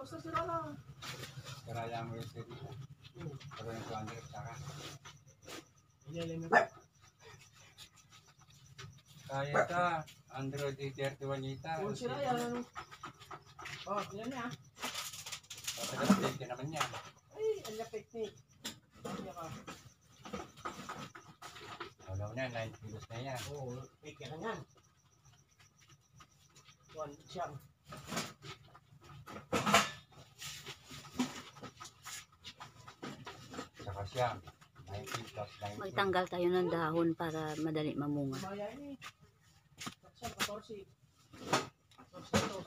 basta sira lang. Karaya mo yung siri. Pero yung 200 saka. Kaya ka. Android A31 ita. Kung sira yan. Oh, yan na. Patag-update ka naman yan. Ay, ang lapit ni. Kaya ka. Wala mo na, 9 kilos na yan. Oo, fake ka na yan. 1 siyang. Saka siya, 90 plus 90. Magtanggal tayo ng dahon para madali mamunga. Maya ini. Siyang 14. 14.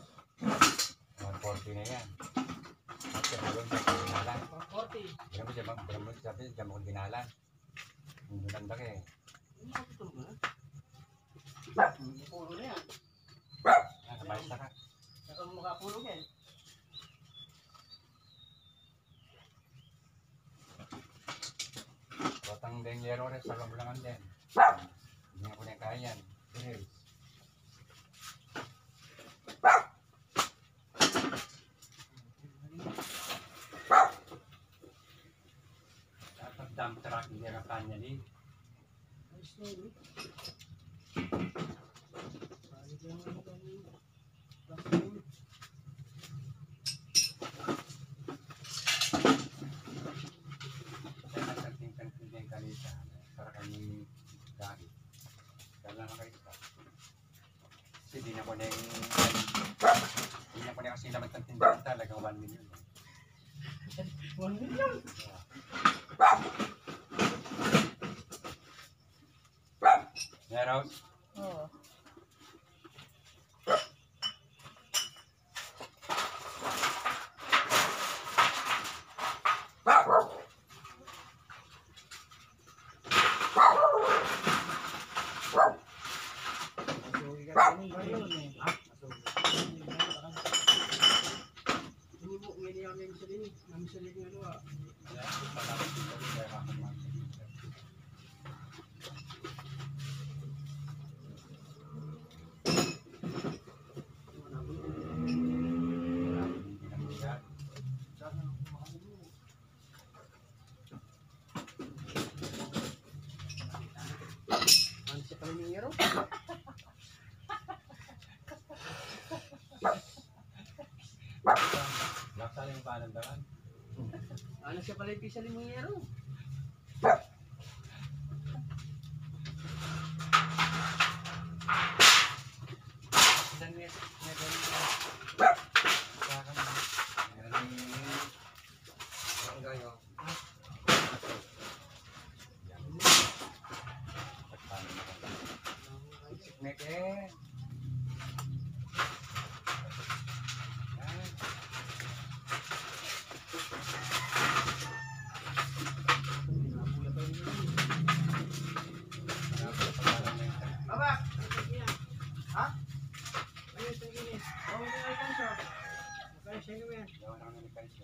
140 na yan. At siya doon sa ginalan. 40. Ganun mo sabi, dyan mo ginalan. Hindi ganda ka eh. Ano ba ito ba? Pulo na yan. Namayos na ka. Saka makapulog yan. Batang dengyero rin, salam lang din. Hindi ko na kaya yan. Serious. Dapat dump truck, hindi na kanya din. Ayos na yun. Balik lang ang kami. Plastic. Kasi nagkanting-kanting din kanita. Para kami gamit. Kala na kayo ito. Kasi di na ko na yung... Di na ko na kasi naman kanting-kanting talagang 1 million. 1 million. Meron? Oo. Masugi ka rin ba yun eh? Ha? Masugi. Hindi mo, ngayon yung namin sa linig. Namin sa linig ano ah. Sana makakabili mo. Ano siya pala yung hero? Laksa yung panandaran. Ano siya pala yung pisa limongero? Dan niya ganun na. Ang gayo. Siknek eh. Baba! Ha? Ano yung tingin? Bawang mo yung alkansya. Magkaya siya yung yan.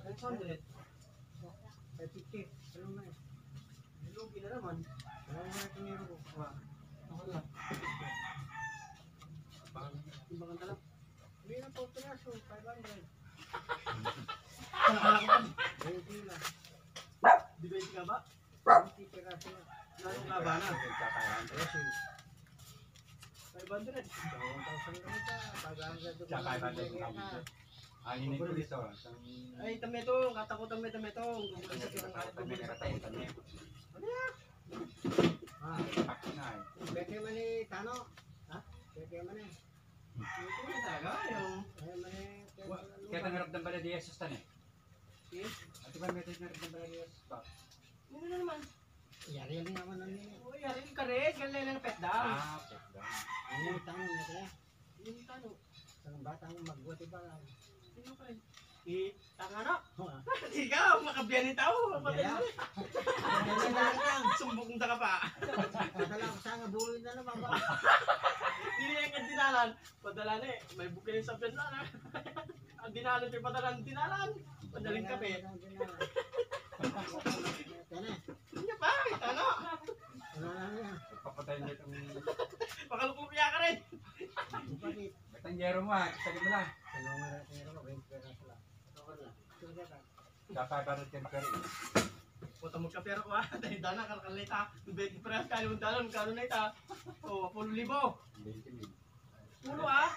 600. 550. Ano na yun? Lugi na naman. Ano na itong hero ko? Ako lang. Timbangan ka lang. Hindi na po pinaso. 500. Hindi na. Di ba ka ba? Hindi piraso na. Nanong labanan? 500. 1,000 kami ka. Pag-aangga doon. Tsaka 500. Ini ko dito. Ay, tametong. Kata ko tametong. Ah, beke man ni Tano. Ha? Beke man ni. Ito na talaga yung. Ay, man ni. Kaya tangarap ng baladiyas sa tan eh. Eh? At ba may tangarap ng baladiyas pa? Ano na naman? Yari yung naman ng nini. Uy, yari ka rin. Ganyan lang pet down. Pekda. Yung tanong niya kaya. Yung Tano. Ang batang magbuti pa. Sino ka rin? Eh, tanga na. Ikaw, makabiyan ni tao. Kaya. Ganyan lang lang. Sumbong ka pa. Padala ko sana buhay na naman ba? Hindi niya yung dinalan. Padala na eh. May bukilin sa pet na. Ang dinalan pa padala ng dinalan. Madaling kape. Hindi pa, Tano. Wala lang yan. Papatay niyo itong... Pakalupupya ka rin. Bakit? Batangyero mo ha, sabi mo lang. Tulungan natin yung mga pera sila. Okay lang. Kapabarot yan pero eh. Puta mo ka pero ko ah. Dahil dana kalkalita. Beki press kayo mong dalan. Kano na ita? O, 10,000. 20,000. Pulo ah.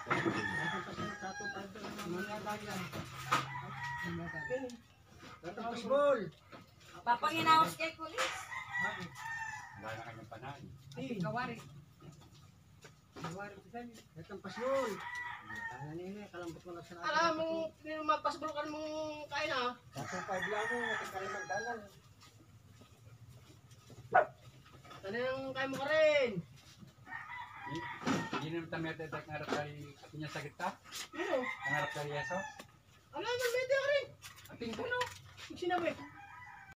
Baseball. Papanginawas kay kulis. Wala na kanyang panahon. Kawari. Itong baseball. Tangan nini, kalambot mo lang sa natin. Alam mo, magpasbol ka mong kain ah. Katong 5 lang mo, natin kalimang dalan. Tanang kain mo ka rin. Hindi naman tayo may tayo ngarap kay ating niya sakit ta? Ano? Ngarap kay Yeso? Alam mo, may ka rin. Ating puno. Sinabi.